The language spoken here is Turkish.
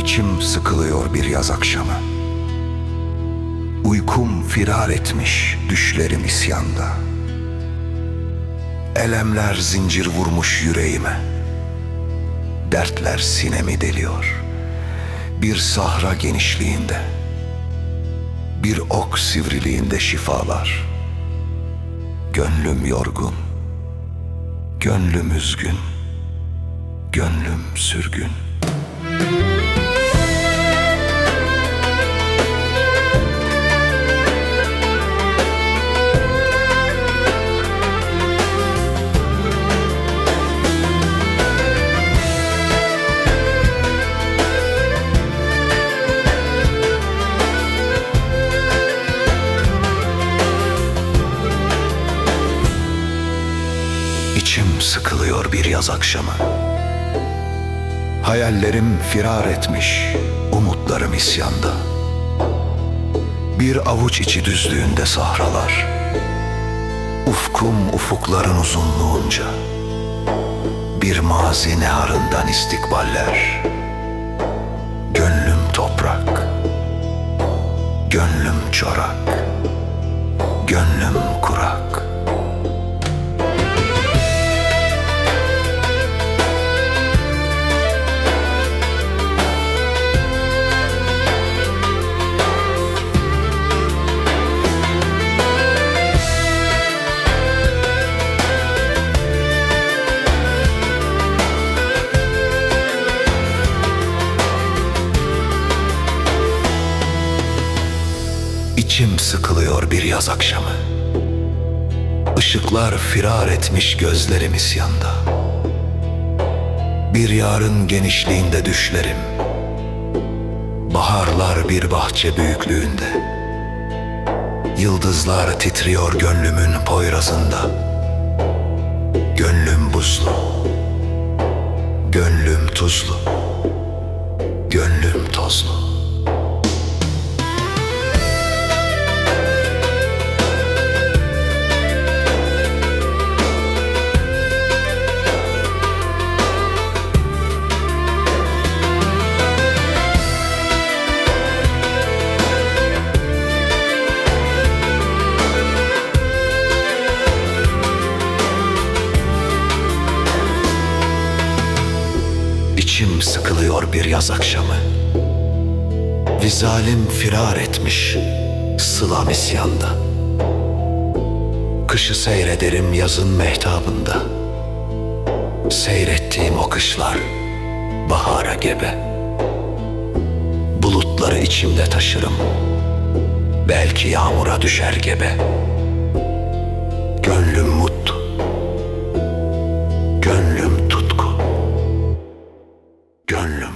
İçim sıkılıyor bir yaz akşamı. Uykum firar etmiş, düşlerim isyanda. Elemler zincir vurmuş yüreğime. Dertler sinemi deliyor. Bir sahra genişliğinde, bir ok sivriliğinde şifalar. Gönlüm yorgun, gönlüm üzgün, gönlüm sürgün. İçim sıkılıyor bir yaz akşamı. Hayallerim firar etmiş, umutlarım isyanda. Bir avuç içi düzlüğünde sahralar. Ufkum ufukların uzunluğunca. Bir mazi neharından istikballer. Gönlüm toprak, gönlüm çorak, gönlüm kurak. İçim sıkılıyor bir yaz akşamı. Işıklar firar etmiş gözlerim isyanda. Bir yarın genişliğinde düşlerim. Baharlar bir bahçe büyüklüğünde. Yıldızlar titriyor gönlümün poyrazında. Gönlüm buzlu, gönlüm tuzlu, gönlüm tozlu. İçim sıkılıyor bir yaz akşamı. Vizalim firar etmiş, sılam isyanda. Kışı seyrederim yazın mehtabında. Seyrettiğim o kışlar bahara gebe. Bulutları içimde taşırım, belki yağmura düşer gebe. Gönlüm mutlu, gönlüm tutku, gönlüm